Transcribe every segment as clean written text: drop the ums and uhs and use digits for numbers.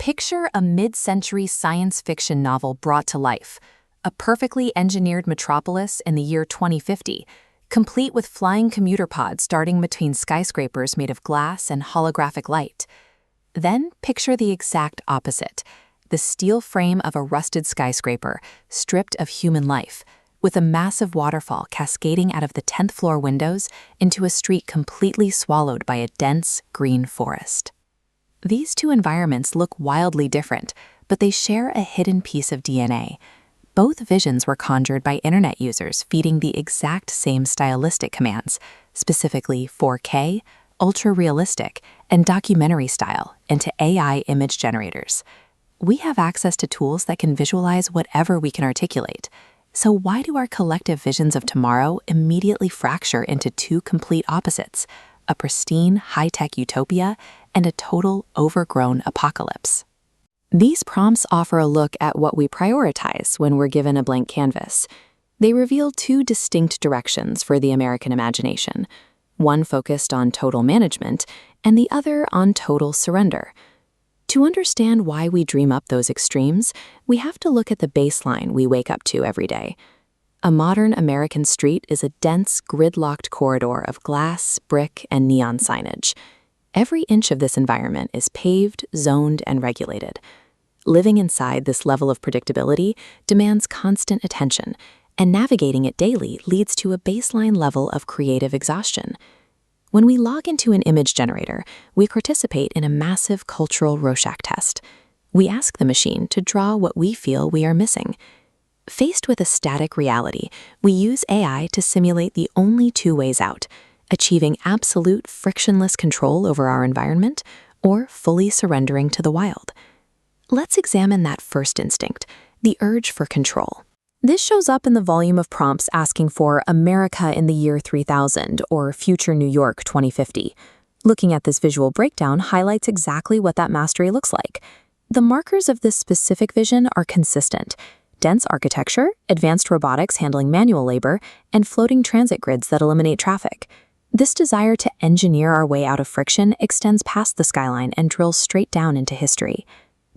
Picture a mid-century science fiction novel brought to life, a perfectly engineered metropolis in the year 2050, complete with flying commuter pods darting between skyscrapers made of glass and holographic light. Then picture the exact opposite, the steel frame of a rusted skyscraper, stripped of human life, with a massive waterfall cascading out of the 10th floor windows into a street completely swallowed by a dense, green forest. These two environments look wildly different, but they share a hidden piece of DNA. Both visions were conjured by internet users feeding the exact same stylistic commands, specifically 4K, ultra-realistic, and documentary style, into AI image generators. We have access to tools that can visualize whatever we can articulate. So why do our collective visions of tomorrow immediately fracture into two complete opposites, a pristine, high-tech utopia and a total, overgrown apocalypse? These prompts offer a look at what we prioritize when we're given a blank canvas. They reveal two distinct directions for the American imagination, one focused on total management and the other on total surrender. To understand why we dream up those extremes, we have to look at the baseline we wake up to every day. A modern American street is a dense, gridlocked corridor of glass, brick, and neon signage. Every inch of this environment is paved, zoned, and regulated. Living inside this level of predictability demands constant attention, and navigating it daily leads to a baseline level of creative exhaustion. When we log into an image generator, we participate in a massive cultural Rorschach test. We ask the machine to draw what we feel we are missing. Faced with a static reality, we use AI to simulate the only two ways out, achieving absolute frictionless control over our environment or fully surrendering to the wild. Let's examine that first instinct, the urge for control. This shows up in the volume of prompts asking for America in the year 3000 or Future New York 2050. Looking at this visual breakdown highlights exactly what that mastery looks like. The markers of this specific vision are consistent: dense architecture, advanced robotics handling manual labor, and floating transit grids that eliminate traffic. This desire to engineer our way out of friction extends past the skyline and drills straight down into history.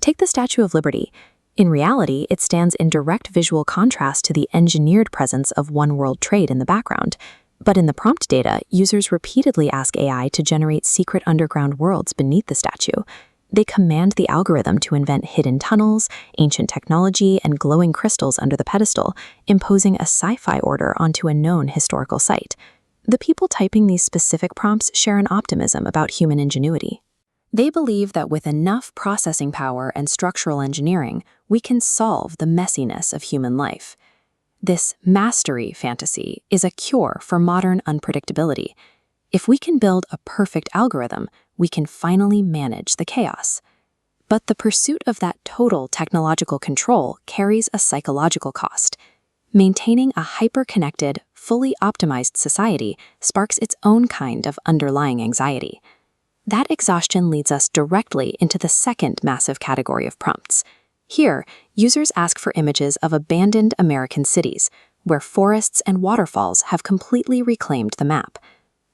Take the Statue of Liberty. In reality, it stands in direct visual contrast to the engineered presence of one-world trade in the background. But in the prompt data, users repeatedly ask AI to generate secret underground worlds beneath the statue. They command the algorithm to invent hidden tunnels, ancient technology, and glowing crystals under the pedestal, imposing a sci-fi order onto a known historical site. The people typing these specific prompts share an optimism about human ingenuity. They believe that with enough processing power and structural engineering, we can solve the messiness of human life. This mastery fantasy is a cure for modern unpredictability. If we can build a perfect algorithm, we can finally manage the chaos. But the pursuit of that total technological control carries a psychological cost. Maintaining a hyper-connected, fully optimized society sparks its own kind of underlying anxiety. That exhaustion leads us directly into the second massive category of prompts. Here, users ask for images of abandoned American cities, where forests and waterfalls have completely reclaimed the map.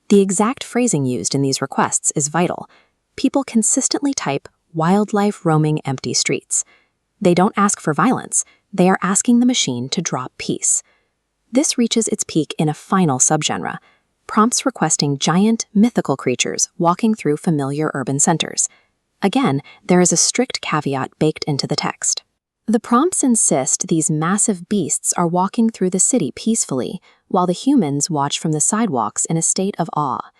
The exact phrasing used in these requests is vital. People consistently type "wildlife roaming empty streets." They don't ask for violence, they are asking the machine to drop peace. This reaches its peak in a final subgenre, prompts requesting giant, mythical creatures walking through familiar urban centers. Again, there is a strict caveat baked into the text. The prompts insist these massive beasts are walking through the city peacefully, while the humans watch from the sidewalks in a state of awe.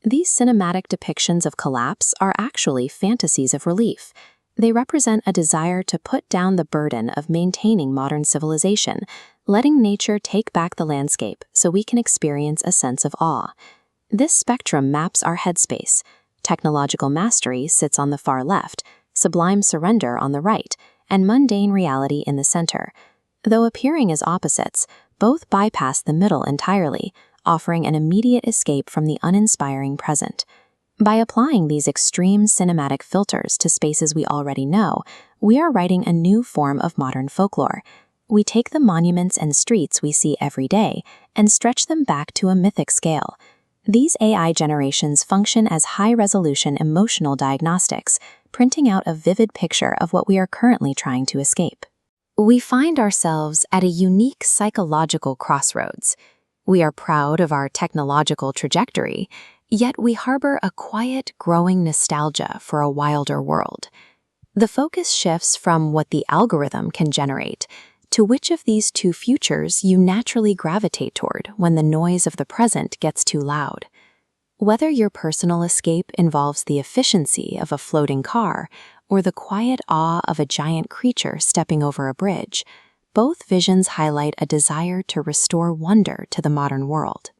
These cinematic depictions of collapse are actually fantasies of relief. They represent a desire to put down the burden of maintaining modern civilization, letting nature take back the landscape so we can experience a sense of awe. This spectrum maps our headspace. Technological mastery sits on the far left, sublime surrender on the right, and mundane reality in the center. Though appearing as opposites, both bypass the middle entirely, offering an immediate escape from the uninspiring present. By applying these extreme cinematic filters to spaces we already know, we are writing a new form of modern folklore. We take the monuments and streets we see every day and stretch them back to a mythic scale. These AI generations function as high-resolution emotional diagnostics, printing out a vivid picture of what we are currently trying to escape. We find ourselves at a unique psychological crossroads. We are proud of our technological trajectory, yet we harbor a quiet, growing nostalgia for a wilder world. The focus shifts from what the algorithm can generate to which of these two futures you naturally gravitate toward when the noise of the present gets too loud. Whether your personal escape involves the efficiency of a floating car or the quiet awe of a giant creature stepping over a bridge, both visions highlight a desire to restore wonder to the modern world.